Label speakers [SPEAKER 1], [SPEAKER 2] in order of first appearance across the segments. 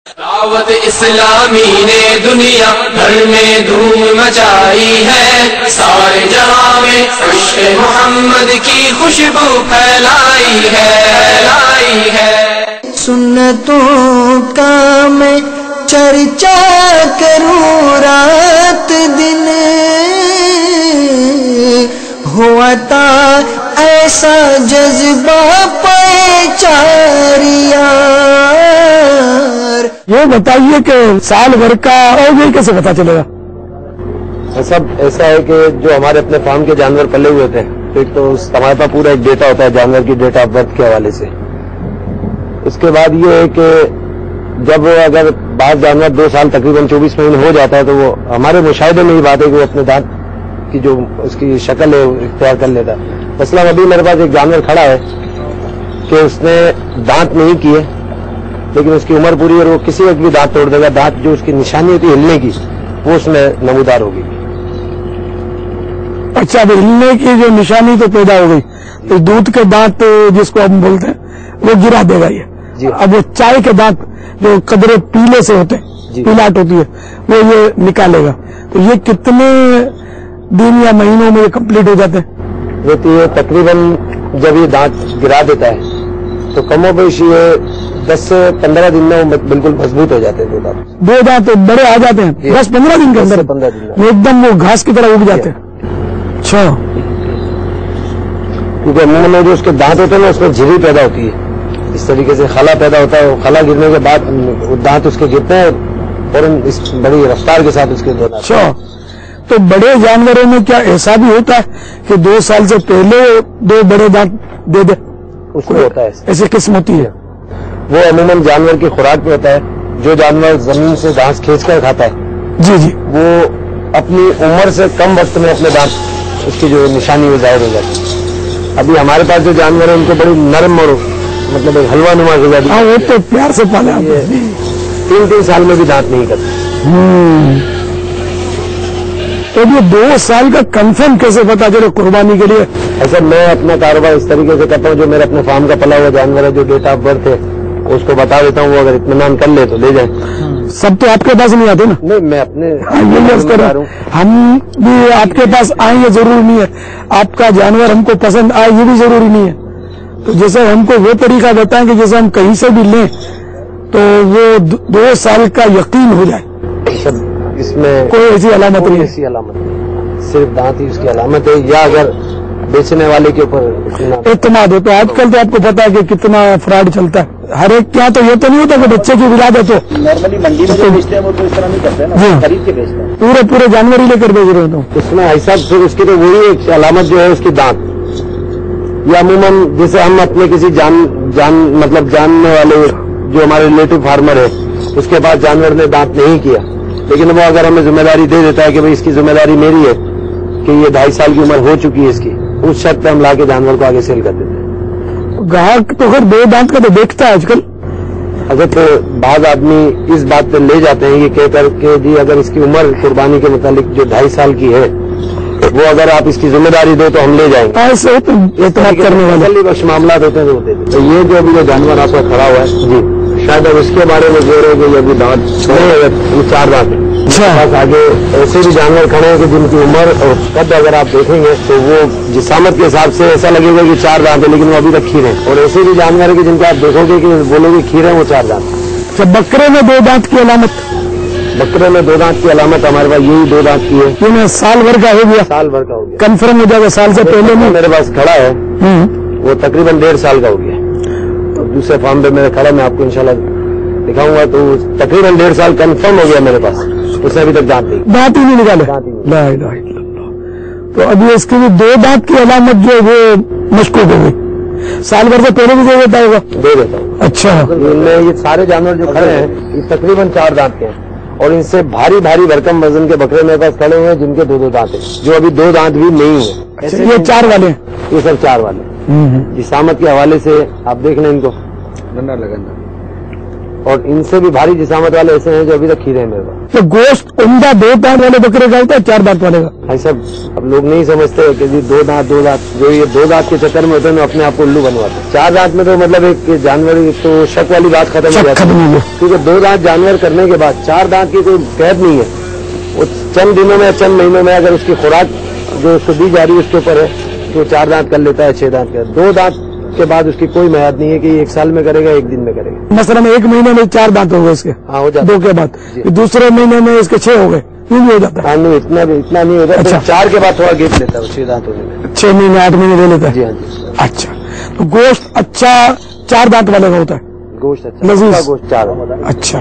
[SPEAKER 1] دعوت اسلامی نے دنیا بھر میں دھوم مچائی ہے، سارے جہاں میں عشق محمد کی خوشبو پھیلائی ہے۔
[SPEAKER 2] سنتوں کا میں چرچا کروں رات دن، ہوا تھا ایسا جذبہ پہچاریار۔
[SPEAKER 3] یہ بتائیے کہ سال بھر کا اور یہ کیسے پتا چلے گا؟
[SPEAKER 4] سب ایسا ہے کہ جو ہمارے اپنے فارم کے جانور پلے ہوئے تھے، ایک تو ہمارے پاس پورا ایک ڈیٹا ہوتا ہے جانور کی ڈیٹ آف برتھ کے حوالے سے۔ اس کے بعد یہ ہے کہ جب اگر بعض جانور 2 سال تقریباً 24 مہینے ہو جاتا ہے تو وہ ہمارے مشاہدے میں ہی بات ہے کہ وہ اپنے دانت کی جو اس کی شکل ہے وہ اختیار کر لیتا ہے۔ مثلاً ابھی میرے پاس ایک جانور کھڑا ہے کہ اس نے دانت نہیں کیے لیکن اس کی عمر پوری اور وہ کسی وقت بھی دانت توڑ دے گا، دانت جو اس کی نشانی ہوتی ہے ہلنے کی وہ اس میں نمودار ہوگی۔
[SPEAKER 3] اچھا، اب ہلنے کی جو نشانی تو پیدا ہو گئی تو دودھ کے دانت جس کو ہم بولتے ہیں وہ گرا دے گا یہ
[SPEAKER 4] جی۔
[SPEAKER 3] اب وہ چائے کے دانت جو قدرے پیلے سے ہوتے ہیں
[SPEAKER 4] جی،
[SPEAKER 3] پیلاٹ ہوتی ہے وہ یہ نکالے گا، تو یہ کتنے دن یا مہینوں میں یہ کمپلیٹ ہو جاتے ہیں؟
[SPEAKER 4] ہوتی ہے تقریباً جب یہ دانت گرا دیتا ہے تو کم و بیش یہ 10 سے 15 دن میں وہ بالکل مضبوط ہو جاتے ہیں۔
[SPEAKER 3] 2 دانت بڑے آ جاتے ہیں 10-15 دن کے اندر،
[SPEAKER 4] 15 دن
[SPEAKER 3] وہ ایک دم وہ گھاس کی طرح اگ جاتے ہیں۔ اچھا،
[SPEAKER 4] کیونکہ عموماً جو اس کے دانت ہوتے ہیں نا اس میں جھلی پیدا ہوتی ہے، اس طریقے سے خلا پیدا ہوتا ہے، وہ خلا گرنے کے بعد وہ دانت اس کے گرتے ہیں اور اس بڑی رفتار کے ساتھ اس کے دو دانت۔
[SPEAKER 3] اچھا، تو بڑے جانوروں میں کیا ایسا بھی ہوتا ہے کہ 2 سال سے پہلے 2 بڑے دانت دے دے؟
[SPEAKER 4] اس میں ہوتا ہے
[SPEAKER 3] ایسی قسم ہوتی ہے؟
[SPEAKER 4] وہ عموماً جانور کی خوراک پہ ہوتا ہے۔ جو جانور زمین سے گھاس کھینچ کر کھاتا ہے
[SPEAKER 3] جی جی،
[SPEAKER 4] وہ اپنی عمر سے کم وقت میں اپنے دانت اس کی جو نشانی وہ ظاہر ہو جاتی ہے۔ ابھی ہمارے پاس جو جانور ہیں ان کو بڑی نرم اور مطلب ایک حلوہ نما غذا دی،
[SPEAKER 3] ہاں وہ تو پیار سے پالا ہے۔
[SPEAKER 4] 3 سال میں بھی دانت نہیں کرتے۔
[SPEAKER 3] تو یہ 2 سال کا کنفرم کیسے پتا چلے قربانی کے لیے؟
[SPEAKER 4] ایسا میں اپنا کاروبار اس طریقے سے کرتا ہوں، جو میرا اپنے فارم کا پلا ہوا جانور ہے جو ڈیٹ آف برتھ ہے اس کو بتا دیتا ہوں، وہ اگر اطمینان کر لے تو لے جائیں۔
[SPEAKER 3] سب تو آپ کے پاس نہیں آتے نا؟
[SPEAKER 4] نہیں، میں اپنے
[SPEAKER 3] یہ عرض کر رہا ہوں، ہم بھی آپ کے پاس آئیں یہ ضروری نہیں ہے، آپ کا جانور ہم کو پسند آئے یہ بھی ضروری نہیں ہے۔ تو جیسے ہم کو وہ طریقہ بتائیں کہ جیسے ہم کہیں سے بھی لیں تو وہ 2 سال کا یقین ہو جائے،
[SPEAKER 4] اس میں
[SPEAKER 3] کوئی ایسی علامت نہیں ہے؟
[SPEAKER 4] ایسی علامت نہیں، صرف دانت ہی اس کی علامت ہے، یا اگر بیچنے والے کے اوپر
[SPEAKER 3] اعتماد ہو۔ تو آج کل تو آپ کو پتا ہے کہ کتنا فراڈ چلتا ہے، ہر ایک کیا تو یہ تو نہیں ہوتا کہ بچے کی ولادت ہو،
[SPEAKER 5] نارملی منڈی میں جو بیچتے ہیں وہ تو اس طرح نہیں کرتے نا، خرید کے بیچتے ہیں،
[SPEAKER 3] پورے جانور ہی لے کر بھیج رہے ہوتے ہیں۔
[SPEAKER 4] اس میں ایسا پھر اس کی تو وہی ایک علامت جو ہے اس کی دانت، یا عموماً جیسے ہم اپنے کسی مطلب جاننے والے جو ہمارے ریلیٹو فارمر ہے اس کے پاس جانور نے دانت نہیں کیا لیکن وہ اگر ہمیں ذمہ داری دے دیتا ہے کہ بھائی اس کی ذمہ داری میری ہے کہ یہ 2.5 سال کی عمر ہو چکی ہے اس کی، اس شرط پہ ہم لا کے جانور کو آگے سیل کر دیتے ہیں۔
[SPEAKER 3] گاہک تو خیر 2 دانت کا تو دیکھتا ہے آج کل،
[SPEAKER 4] اگر تو بعض آدمی اس بات پہ لے جاتے ہیں یہ کہہ کر کہ جی اگر اس کی عمر قربانی کے متعلق جو 2.5 سال کی ہے وہ اگر آپ اس کی ذمہ داری دو تو ہم لے جائیں گے،
[SPEAKER 3] ایسے ہوتے ہیں اعتماد کرنے والے۔
[SPEAKER 4] تسلی بخش معاملات ہوتے ہیں تو وہ دے دیتے ہیں۔ یہ جو ابھی جو جانور آپ کا کھڑا ہوا ہے جی، شاید اب اس کے بارے میں جو ہے کہ یہ ابھی دانت نہیں ہے، یہ 4 دانت ہے۔ بس آگے ایسے بھی جانور کھڑے ہیں کہ جن کی عمر اور قد اگر آپ دیکھیں گے تو وہ جسامت کے حساب سے ایسا لگے گا کہ 4 دانت ہے لیکن وہ ابھی تک کھیر ہیں، اور ایسے بھی جانور ہیں کہ جن کو آپ دیکھو گے کہ بولو گے کھیر ہیں وہ 4 دانت۔
[SPEAKER 3] اچھا، بکرے میں 2 دانت کی علامت؟
[SPEAKER 4] بکرے میں 2 دانت کی علامت ہمارے پاس یہی 2 دانت کی ہے،
[SPEAKER 3] یہ سال بھر کا ہو گیا،
[SPEAKER 4] سال بھر کا ہو گیا،
[SPEAKER 3] کنفرم ہو جائے گا سال سے پہلے میں؟
[SPEAKER 4] میرے پاس کھڑا ہے وہ تقریباً 1.5 سال کا ہو گیا، اور دوسرے فارم پہ میرا کھڑا میں آپ کو انشاءاللہ دکھاؤں گا، تو تقریباً 1.5 سال کنفرم ہو گیا میرے پاس، اس نے ابھی تک دانت نہیں
[SPEAKER 3] نکالے۔
[SPEAKER 4] دانت ہی نہیں۔
[SPEAKER 3] لا الہ الا اللہ۔ تو ابھی اس کی بھی 2 دانت کی علامت جو ہے وہ مشکوک ہو گئی، سال بھر سے پہلے بھی دے دیتا ہوگا؟
[SPEAKER 4] دے دیتا ہوں۔
[SPEAKER 3] اچھا،
[SPEAKER 4] ان میں یہ سارے جانور جو کھڑے ہیں یہ تقریباً 4 دانت کے ہیں، اور ان سے بھاری بھرکم وزن کے بکرے میرے پاس کھڑے ہیں جن کے 2 دانت ہیں، جو ابھی 2 دانت بھی نہیں ہیں۔
[SPEAKER 3] یہ 4 والے ہیں؟
[SPEAKER 4] یہ سب 4 والے جسامت کے حوالے سے آپ دیکھ لیں ان کو، اور ان سے بھی بھاری جسامت والے ایسے ہیں جو ابھی تک کھیرے ہیں میرے پاس.
[SPEAKER 3] تو گوشت عمدہ 2 دانت والے بکرے کا ہوتا ہے 4 دانت والے کا؟
[SPEAKER 4] بھائی صاحب اب لوگ نہیں سمجھتے کہ جی 2 دانت جو یہ 2 دانت کے چکر میں ہوتے ہیں اپنے آپ کو الو بنواتے ہیں. 4 دانت میں تو مطلب ایک جانور تو شک والی بات ختم ہو جاتی ہے, کیونکہ 2 دانت جانور کرنے کے بعد 4 دانت کی کوئی قید نہیں ہے. وہ چند دنوں میں چند مہینوں میں اگر اس کی خوراک جو اس کو دی جا رہی ہے اس کے اوپر ہے تو 4 دانت کر لیتا ہے, 6 دانت کر. 2 دانت کے بعد اس کی کوئی میعاد نہیں ہے کہ یہ 1 سال میں کرے گا 1 دن میں کرے گا.
[SPEAKER 3] مثلا 1 مہینے میں 4 دانت ہو گئے اس کے,
[SPEAKER 4] ہاں ہو جاتا
[SPEAKER 3] 2 کے بعد, دوسرے مہینے میں اس کے 6 ہو گئے, یہ بھی ہو جاتا ہے.
[SPEAKER 4] ہاں نہیں اتنا نہیں ہوتا.
[SPEAKER 3] اچھا.
[SPEAKER 4] 4 کے بعد تھوڑا گیپ لیتا ہے 6 دانت ہونے میں.
[SPEAKER 3] 6 مہینے 8 مہینے لے لیتا ہے.
[SPEAKER 4] جی ہاں جی.
[SPEAKER 3] اچھا, تو گوشت اچھا 4 دانت والے کا ہوتا ہے,
[SPEAKER 4] گوشت اچھا
[SPEAKER 3] لذیذ
[SPEAKER 4] گوشت 4.
[SPEAKER 3] اچھا.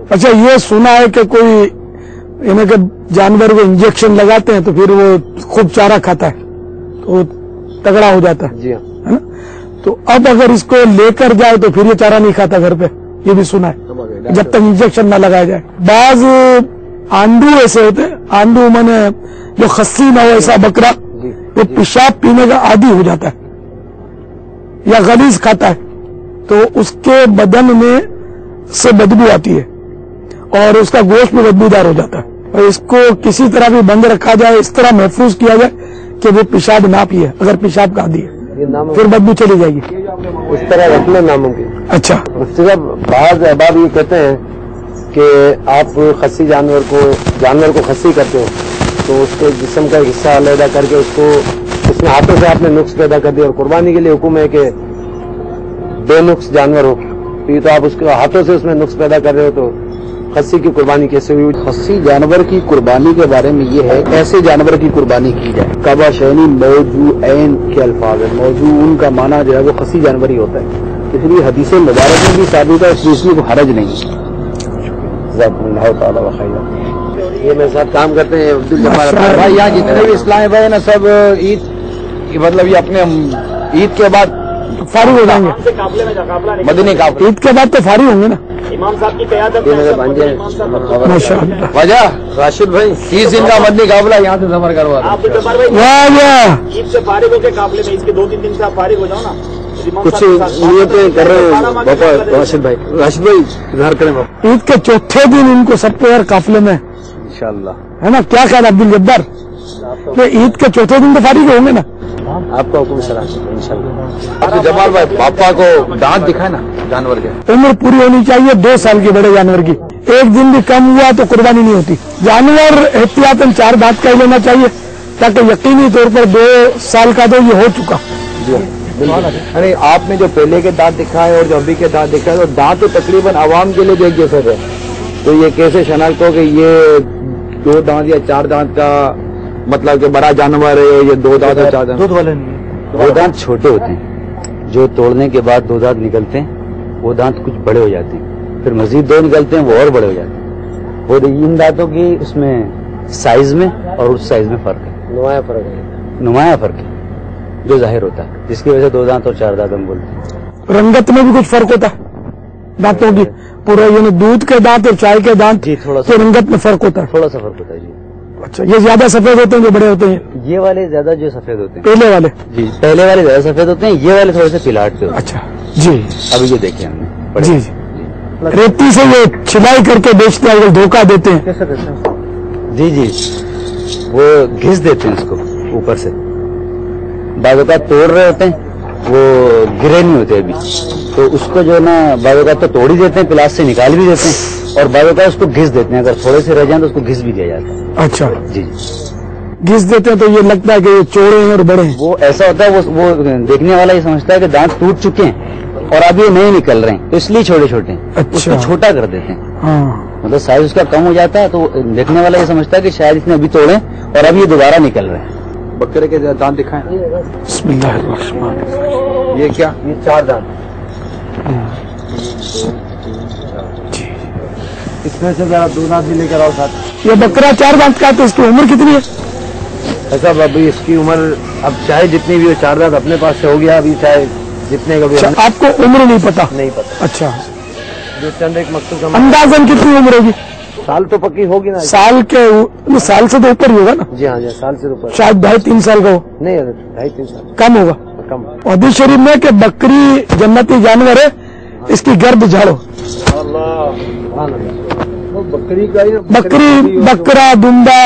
[SPEAKER 3] اچھا یہ سنا ہے کہ کوئی یعنی کہ جانور کو انجیکشن لگاتے ہیں تو پھر وہ خوب چارہ کھاتا ہے تو وہ تگڑا ہو جاتا ہے,
[SPEAKER 4] جی ہاں.
[SPEAKER 3] ہے نا؟ تو اب اگر اس کو لے کر جائے تو پھر یہ چارہ نہیں کھاتا گھر پہ, یہ بھی سنا ہے, جب تک انجیکشن نہ لگایا جائے. بعض آنڈو ایسے ہوتے ہیں, آنڈو میں نے جو خصی نہ ہو ایسا بکرا وہ پیشاب پینے کا عادی ہو جاتا ہے یا غلیظ کھاتا ہے تو اس کے بدن میں سے بدبو آتی ہے اور اس کا گوشت بھی بدبودار ہو جاتا ہے. اور اس کو کسی طرح بھی بند رکھا جائے, اس طرح محفوظ کیا جائے کہ وہ پیشاب نہ پیے. اگر پیشاب کا عادی ہے پھر بدبو چلی جائے گی.
[SPEAKER 4] اس طرح رکھنا ناممکن.
[SPEAKER 3] اچھا.
[SPEAKER 4] مفتی صاحب بعض احباب یہ کہتے ہیں کہ آپ خصی جانور کو خصی کرتے ہو تو اس کے جسم کا حصہ علیحدہ کر کے اس میں ہاتھوں سے آپ نے نقص پیدا کر دیا, اور قربانی کے لیے حکم ہے کہ بے نقص جانور ہو, تو آپ اس کے ہاتھوں سے اس میں نقص پیدا کر رہے ہو تو خصی کی قربانی کیسے ہوئی؟
[SPEAKER 5] خصی جانور کی قربانی کے بارے میں یہ ہے ایسے جانور کی قربانی کی جائے. کعبہ شینی موضوع عین کے الفاظ ہے, موضوع ان کا معنی جو ہے وہ خصی جانور ہی ہوتا ہے, اس لیے حدیث مبارک میں بھی ثابت ہے, اس میں کوئی حرج نہیں. اللہ تعالیٰ وخیر.
[SPEAKER 4] یہ میرے ساتھ کام کرتے ہیں عبد الجبار
[SPEAKER 5] بھائی یہاں جتنے بھی اسلامی بھائی نا سب عید مطلب یہ اپنے عید کے بعد
[SPEAKER 3] فارغ ہو جائیں گے.
[SPEAKER 5] مدنی قافلہ
[SPEAKER 3] عید کے بعد تو فارغ ہوں گے نا.
[SPEAKER 5] امام صاحب کی قیادت
[SPEAKER 3] ماشاء اللہ.
[SPEAKER 5] وجہ راشد بھائی 30 دن کا مدنی قافلہ یہاں سے سفر کروا
[SPEAKER 3] عید
[SPEAKER 5] سے فارغ ہو کے قافلے میں اس کے 2-3 دن سے آپ فارغ ہو جاؤ نا.
[SPEAKER 4] کچھ نیتیں کر رہے ہیں راشد بھائی اظہار کریں.
[SPEAKER 3] عید کے چوتھے دن ان کو سب کو یار قافلے میں
[SPEAKER 4] انشاءاللہ
[SPEAKER 3] ہے نا, کیا خیال عبد الجبار؟ کہ عید کے چوتھے دن تو فارغ ہوں گے نا.
[SPEAKER 4] آپ کا حکم سلام انشاءاللہ.
[SPEAKER 5] عبد الجبار بھائی پاپا کو دانت دکھائے نا جانور کے.
[SPEAKER 3] عمر پوری ہونی چاہیے 2 سال کی بڑے جانور کی. 1 دن بھی کم ہوا تو قربانی نہیں ہوتی. جانور احتیاطاً 4 دانت کا ہی لینا چاہیے تاکہ یقینی طور پر 2 سال کا تو یہ ہو چکا.
[SPEAKER 5] ارے آپ نے جو پہلے کے دانت دکھائے اور جو ابھی کے دانت دکھائے, تو دانت تو تقریباً عوام کے لیے جو ایک جیسے ہے, تو یہ کیسے شناخت ہو کہ یہ 2 دانت یا 4 دانت کا مطلب کہ بڑا جانور ہے, یہ 2 دانت یا 4 دانت؟
[SPEAKER 4] دودھ والے نہیں, 2 دانت چھوٹے ہوتے ہیں, جو توڑنے کے بعد 2 دانت نکلتے ہیں وہ دانت کچھ بڑے ہو جاتے ہیں, پھر مزید 2 نکلتے ہیں وہ اور بڑے ہو جاتے ہیں. اور ان دانتوں کی اس میں سائز میں اور اس سائز میں فرق ہے, نمایاں فرق ہے جو ظاہر ہوتا ہے, جس کی وجہ سے 2 دانت اور 4 دانت ہم بولتے ہیں.
[SPEAKER 3] رنگت میں بھی کچھ فرق ہوتا ہے دانتوں کی, پورا یعنی دودھ کے دانت اور چائے کے دانت
[SPEAKER 4] جی تھوڑا
[SPEAKER 3] تو رنگت میں فرق ہوتا ہے.
[SPEAKER 4] تھوڑا سا فرق ہوتا ہے جی.
[SPEAKER 3] اچھا, یہ زیادہ سفید ہوتے ہیں جو بڑے ہوتے ہیں؟
[SPEAKER 4] یہ والے زیادہ جو سفید ہوتے ہیں
[SPEAKER 3] پہلے والے
[SPEAKER 4] جی, پہلے والے زیادہ سفید ہوتے ہیں, یہ والے تھوڑے سے پلاٹ کے ہوتے ہیں.
[SPEAKER 3] اچھا جی.
[SPEAKER 4] ابھی یہ دیکھیں ہم نے
[SPEAKER 3] جی جی, ریتی سے یہ چھلائی کر کے بیچتے ہیں, دھوکہ دیتے ہیں.
[SPEAKER 4] جی جی, وہ گھس دیتے ہیں اس کو اوپر سے, بعض اوقات توڑ رہے ہوتے ہیں وہ گرے نہیں ہوتے ابھی, تو اس کو جو ہے نا بعض اوقات تو توڑ ہی دیتے ہیں, پلاس سے نکال بھی دیتے ہیں, اور بعض اوقات اس کو گھس دیتے ہیں, اگر تھوڑے سے رہ جائیں تو اس کو گھس بھی دیا جاتا ہے.
[SPEAKER 3] اچھا
[SPEAKER 4] جی
[SPEAKER 3] گھس دیتے ہیں تو یہ لگتا ہے کہ یہ چوڑے ہیں اور بڑے ہیں.
[SPEAKER 4] وہ ایسا ہوتا ہے, وہ دیکھنے والا یہ سمجھتا ہے کہ دانت ٹوٹ چکے ہیں اور اب یہ نہیں نکل رہے ہیں, تو اس لیے چھوٹے چھوٹے ہیں. اس کو چھوٹا کر دیتے ہیں,
[SPEAKER 3] ہاں
[SPEAKER 4] مطلب سائز اس کا کم ہو جاتا ہے, تو دیکھنے والا یہ سمجھتا ہے کہ شاید اس نے ابھی توڑے اور اب یہ دوبارہ نکل رہے ہیں.
[SPEAKER 5] بکرے کے دانت دکھائیں.
[SPEAKER 3] بسم اللہ الرحمن الرحیم.
[SPEAKER 5] یہ کیا؟
[SPEAKER 4] یہ 4 دانت, اس میں سے ذرا 2 دانت بھی لے کر آؤ ساتھ.
[SPEAKER 3] یہ بکرا 4 دانت کا, تو اس کی عمر کتنی ہے؟
[SPEAKER 4] ایسا ابھی اس کی عمر اب چاہے جتنی بھی ہو, 4 دانت اپنے پاس سے ہو گیا, ابھی چاہے جتنے کا بھی.
[SPEAKER 3] آپ کو عمر نہیں پتا؟
[SPEAKER 4] نہیں پتا.
[SPEAKER 3] اچھا,
[SPEAKER 4] جو چند ایک مقصود
[SPEAKER 3] اندازاً کتنی عمر ہوگی؟
[SPEAKER 4] سال تو پکی ہوگی نا.
[SPEAKER 3] سال سے تو اوپر ہی ہوگا نا.
[SPEAKER 4] جی ہاں جی, سال سے اوپر.
[SPEAKER 3] شاید 2.5-3 سال کا ہو.
[SPEAKER 4] نہیں 2.5-3 سال
[SPEAKER 3] کم ہوگا.
[SPEAKER 4] کم.
[SPEAKER 3] حدیث شریف میں کہ بکری جنتی جانور ہے اس کی گرد جھاڑو.
[SPEAKER 5] بکری کا
[SPEAKER 3] بکری بکرا دمبا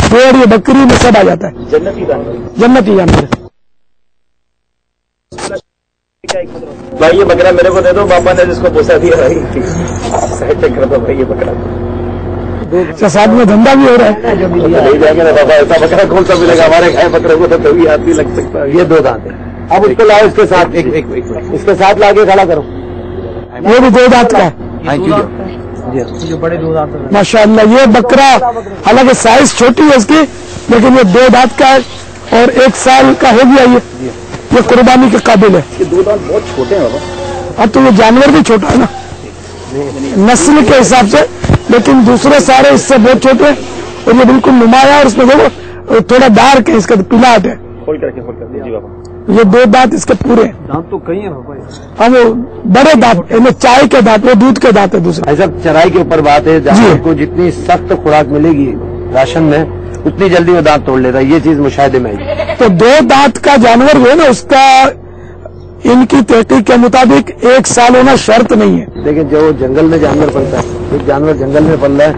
[SPEAKER 3] بھیڑ یہ بکری میں سب آ جاتا ہے.
[SPEAKER 5] جنتی جانور.
[SPEAKER 3] جنتی جانور.
[SPEAKER 5] بھائی یہ بکرا میرے کو دے دو، پاپا نے جس کو پوسا دیا بھائی سائڈ تک کر دو بھائی یہ بکرا.
[SPEAKER 3] ساتھ میں دھندا بھی ہو رہا ہے.
[SPEAKER 5] نہیں جائیں گے بابا ایسا بکرا کون سا ملے گا ہمارے گھر بکرے کو تو کبھی ہاتھ نہیں لگ سکتا. یہ 2 دانت ہے. اب اس کو لاؤ اس کے ساتھ اس کے ساتھ لا کے کھڑا کرو.
[SPEAKER 3] یہ بھی 2 دانت کا ہے
[SPEAKER 5] بڑے 2 دانت.
[SPEAKER 3] ماشاء اللہ. یہ بکرا حالانکہ سائز چھوٹی ہے اس کی لیکن یہ 2 دانت کا ہے اور 1 سال کا ہو گیا. یہ قربانی کے قابل ہے.
[SPEAKER 5] یہ 2 دانت بہت چھوٹے ہیں بابا.
[SPEAKER 3] اب تو یہ جانور بھی چھوٹا ہے نا نسل کے حساب سے، لیکن دوسرے سارے اس سے بہت چھوٹے ہیں اور یہ بالکل نمایاں اور اس میں دیکھو تھوڑا ڈارک ہے، اس کا پلاٹ ہے.
[SPEAKER 5] کھول کر کے جی بابا.
[SPEAKER 3] یہ 2 دانت اس کے پورے ہیں.
[SPEAKER 5] دانت تو کئی ہیں بابا.
[SPEAKER 3] ہاں وہ بڑے دانت چائے کے دانت، وہ دودھ کے دانت ہے دوسرے.
[SPEAKER 4] ایسا چرائی کے اوپر بات ہے. جانور کو جتنی سخت خوراک ملے گی راشن میں اتنی جلدی وہ دانت توڑ لیتا ہے. یہ چیز مشاہدے میں آئی.
[SPEAKER 3] تو 2 دانت کا جانور جو ہے نا اس کا ان کی تحقیق کے مطابق 1 سال ہونا شرط نہیں ہے.
[SPEAKER 4] لیکن جو جنگل میں جانور پلتا ہے، ایک جانور جنگل میں پل رہا ہے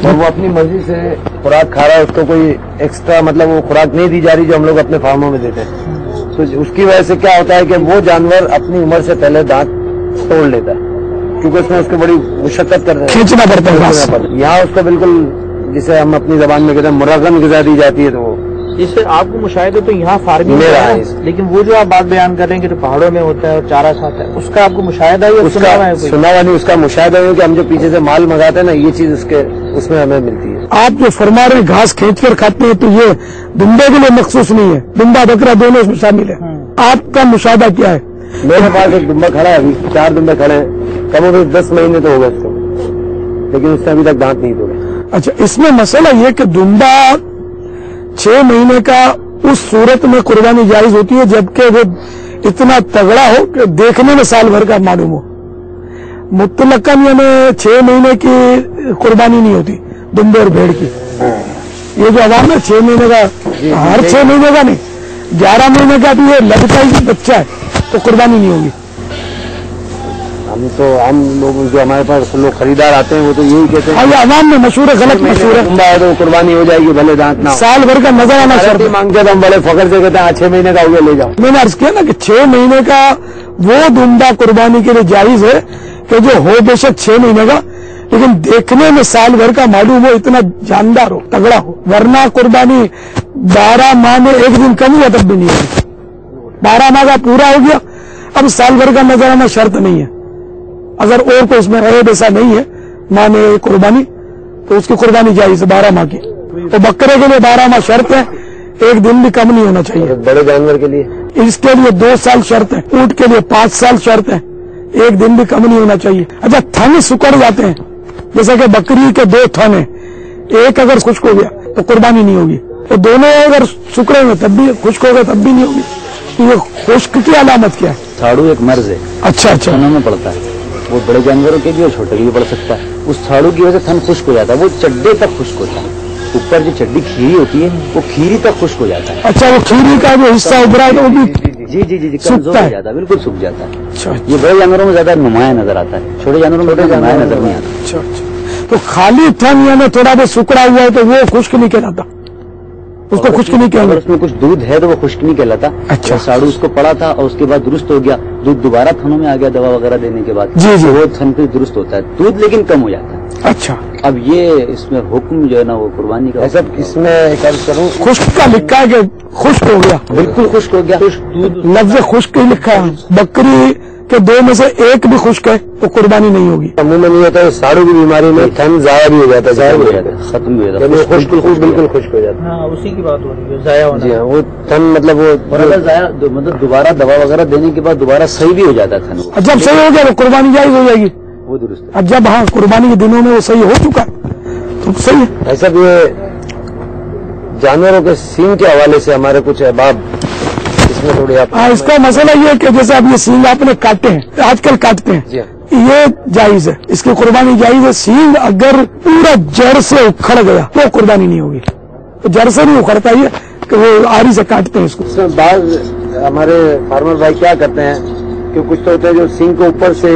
[SPEAKER 4] اور وہ اپنی مرضی سے خوراک کھا رہا ہے، اس کو کوئی ایکسٹرا مطلب وہ خوراک نہیں دی جا رہی جو ہم لوگ اپنے فارموں میں دیتے ہیں. تو اس کی وجہ سے کیا ہوتا ہے کہ وہ جانور اپنی عمر سے پہلے دانت توڑ لیتا ہے کیونکہ اس میں اس کو بڑی مشقت کر رہے ہیں،
[SPEAKER 3] کھینچنا پڑتا ہے.
[SPEAKER 4] یہاں اس کو بالکل جسے ہم اپنی زبان میں کہتے ہیں مرغن غذا دی جاتی ہے. تو وہ
[SPEAKER 5] اس سے آپ کو مشاہدے تو یہاں فارمنگ میں ہے، لیکن وہ جو آپ بات بیان کر رہے ہیں کہ جو پہاڑوں میں ہوتا ہے اور چارہ کھاتا ہے اس کا آپ کو مشاہدہ ہے؟
[SPEAKER 4] اس کا سنا ہوا نہیں، اس کا مشاہدہ ہے کہ ہم جو پیچھے سے مال منگاتے ہیں نا یہ چیز اس میں ہمیں ملتی ہے.
[SPEAKER 3] آپ جو فرما رہے ہیں گھاس کھینچ کر کھاتے ہیں تو یہ دمبے کے لیے مخصوص نہیں ہے، دمبا بکرا دونوں اس میں شامل ہے. آپ کا مشاہدہ کیا ہے؟
[SPEAKER 4] میرے پاس ایک دمبا کھڑا ہے، ابھی 4 دمبے کھڑے ہیں، کم و بیش 10 مہینے تو ہو گئے اس کو، لیکن اس سے ابھی تک دانت نہیں توڑے.
[SPEAKER 3] اچھا اس میں مسئلہ یہ کہ دمبا 6 مہینے کا اس صورت میں قربانی جائز ہوتی ہے جبکہ وہ اتنا تگڑا ہو کہ دیکھنے میں سال بھر کا معلوم ہو. مطلقاً یعنی 6 مہینے کی قربانی نہیں ہوتی دمبے اور بھیڑ کی. یہ جو عوام ہے 6 مہینے کا، ہر 6 مہینے کا نہیں 11 مہینے کا بھی یہ لگتا ہے کہ بچہ ہے تو قربانی نہیں ہوگی.
[SPEAKER 4] ہم لوگ جو ہمارے پاس لوگ خریدار آتے ہیں وہ تو یہی کہتے ہیں.
[SPEAKER 3] یہ عوام میں مشہور ہے، غلط مشہور ہے.
[SPEAKER 4] تو قربانی ہو جائے گی بھلے دانت نہ.
[SPEAKER 3] سال بھر کا نظر آنا شرط
[SPEAKER 4] مانگتے تو ہم بڑے فخر سے کہتے ہیں 6 مہینے کا ہوگا لے جاؤ.
[SPEAKER 3] میں نے عرض کیا نا کہ 6 مہینے کا وہ دمبا قربانی کے لیے جائز ہے کہ جو ہو بے شک 6 مہینے کا لیکن دیکھنے میں سال بھر کا معلوم ہو، اتنا جاندار ہو، تگڑا ہو. ورنہ قربانی 12 ماہ میں 1 دن کم ہوا تب بھی نہیں ہوگی. 12 ماہ کا پورا ہو گیا اب سال بھر کا نظر آنا شرط نہیں ہے. اگر اور کو اس میں رہے ایسا نہیں ہے مانے قربانی تو اس کی قربانی جائز ہے 12 ماہ کی. تو بکرے کے لیے 12 ماہ شرط ہے، 1 دن بھی کم نہیں ہونا چاہیے.
[SPEAKER 4] بڑے جانور کے لیے
[SPEAKER 3] اس کے لیے 2 سال شرط ہے، اونٹ کے لیے 5 سال شرط ہے، 1 دن بھی کم نہیں ہونا چاہیے. اچھا تھن سکڑ جاتے ہیں جیسا کہ بکری کے 2 تھن ہیں، ایک اگر خشک ہو گیا تو قربانی نہیں ہوگی، تو دونوں اگر سکڑے ہوئے تب بھی خشک ہو گئے تب بھی نہیں ہوگی. تو یہ خشک کی علامت کیا ہے؟
[SPEAKER 5] ساڑو ایک مرض ہے،
[SPEAKER 3] اچھا
[SPEAKER 5] تھنوں میں پڑتا ہے، وہ بڑے جانوروں کے بھی اور چھوٹے کے بھی پڑ سکتا ہے. اس ساڑو کی وجہ سے تھن خشک ہو جاتا ہے، وہ چڈے تک خشک ہوتا ہے، اوپر جو چڈی کھیری ہوتی ہے وہ کھیری تک خشک ہو جاتا ہے.
[SPEAKER 3] اچھا وہ کھیری کا جو حصہ ابھرا ہے تو وہ بھی
[SPEAKER 5] جی کمزور ہو جاتا ہے، بالکل سوکھ جاتا ہے.
[SPEAKER 3] اچھا
[SPEAKER 5] یہ بڑے جانوروں میں زیادہ نمایاں نظر آتا ہے، چھوٹے جانوروں میں نمایاں نظر نہیں آتا.
[SPEAKER 3] اچھا اچھا. تو خالی تھن یعنی تھوڑا بہت سکڑا ہوا ہے تو وہ خشک نہیں کہلاتا، اس کو خشک نہیں کہلاتا.
[SPEAKER 5] اگر اس میں کچھ دودھ ہے تو وہ خشک نہیں کہلاتا.
[SPEAKER 3] اچھا.
[SPEAKER 5] ساڑو اس کو پڑا تھا اور اس کے بعد درست ہو گیا، دودھ دوبارہ تھنوں میں آ گیا دوا وغیرہ دینے کے بعد،
[SPEAKER 3] جی
[SPEAKER 5] وہ تھن پہ درست ہوتا ہے، دودھ لیکن کم ہو جاتا ہے.
[SPEAKER 3] اچھا.
[SPEAKER 5] اب یہ اس میں حکم جو ہے نا وہ قربانی کا
[SPEAKER 4] ایسا اس میں ایک عرض کروں،
[SPEAKER 3] خشک کا لکھا ہے کہ خشک ہو گیا،
[SPEAKER 5] بالکل خشک ہو گیا.
[SPEAKER 3] لفظ خشک ہی لکھا ہے. بکری کے 2 میں سے 1 بھی خشک ہے تو قربانی نہیں ہوگی.
[SPEAKER 4] منہ میں نہیں ہوتا ہے. ساڑو کی بیماری میں تھن ضائع بھی ہو جاتا ہے،
[SPEAKER 5] ضائع ہو جاتا ہے، ختم بھی ہو جاتا ہے،
[SPEAKER 4] خشک بالکل خشک ہو جاتا ہے.
[SPEAKER 5] ہاں اسی کی بات ہو رہی ہے، ضائع ہونا.
[SPEAKER 4] جی ہاں وہ تھن مطلب وہ
[SPEAKER 5] مطلب دوبارہ دوا وغیرہ دینے کے بعد دوبارہ صحیح بھی ہو جاتا تھا.
[SPEAKER 3] جب صحیح ہو گیا تو قربانی جائز ہو جائے گی.
[SPEAKER 5] وہ درست ہے.
[SPEAKER 3] اب جب ہاں قربانی کے دنوں میں وہ صحیح ہو چکا تو صحیح ہے.
[SPEAKER 4] ایسا بھی یہ جانوروں کے سینگ کے حوالے سے ہمارے کچھ احباب اس میں تھوڑی آپ
[SPEAKER 3] ہاں اس کا مسئلہ یہ ہے کہ جیسے اب یہ سینگ آپ نے کاٹے ہیں، آج کل کاٹتے ہیں،
[SPEAKER 4] جی ہاں.
[SPEAKER 3] یہ جائز ہے، اس کی قربانی جائز ہے. سینگ اگر پورا جڑ سے اکھڑ گیا تو قربانی نہیں ہوگی. تو جڑ سے نہیں اکھڑتا یہ کہ وہ آری سے کاٹتے ہیں اس کو.
[SPEAKER 4] اس میں بعض ہمارے فارمر بھائی کیا کرتے ہیں کہ کچھ تو ہوتے ہیں جو سینگ کو اوپر سے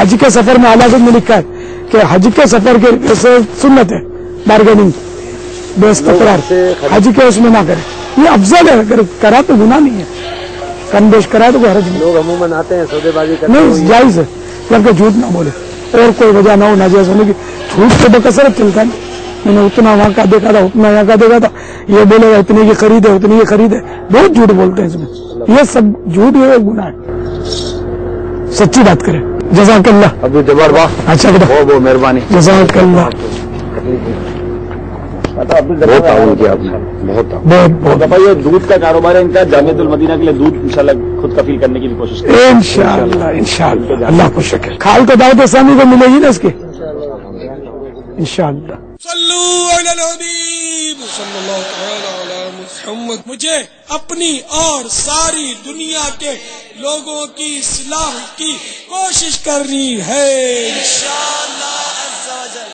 [SPEAKER 3] حج کے سفر میں اعلیٰ حضرت نے لکھا ہے کہ حج کے سفر کے جیسے سنت ہے بارگیننگ بیس تکرار حج کے اس میں نہ کرے. یہ افضل ہے, اگر کرا تو گناہ نہیں ہے, کم بیش کرا تو کوئی حرج نہیں.
[SPEAKER 4] لوگ عموماً آتے ہیں سودے بازی کرتے
[SPEAKER 3] نہیں جائز ہے, جبکہ جھوٹ نہ بولے اور کوئی وجہ نہ ہو ناجائز ہونے کی. جھوٹ تو بکثرت چلتا ہے, میں نے اتنا وہاں کا دیکھا تھا اتنا یہاں کا دیکھا تھا, یہ بولے گا اتنے کی خرید ہے اتنی کی خرید ہے, بہت جھوٹ بولتے ہیں اس میں. یہ سب جھوٹ یہ گناہ ہے, سچی بات کرے. جزاک اللہ.
[SPEAKER 4] عبد الجبار واہ,
[SPEAKER 3] اچھا بیٹا
[SPEAKER 4] بہت مہربانی,
[SPEAKER 3] جزاک اللہ.
[SPEAKER 4] بہت تعاون کیا آپ نے, بہت
[SPEAKER 3] بہت
[SPEAKER 5] یہ دودھ کا کاروبار ہے ان کا, جامعۃ المدینہ کے لیے دودھ انشاءاللہ خود کفیل کرنے کی بھی کوشش کریں
[SPEAKER 3] انشاءاللہ. انشاءاللہ اللہ کو شکر. کھال تو دعوت اسلامی کو ملے گی نا اس کی انشاءاللہ.
[SPEAKER 6] صلو علی الحبیب صلی اللہ تعالی علی محمد. مجھے اپنی اور ساری دنیا کے لوگوں کی اصلاح کی کوشش کرنی ہے انشاءاللہ.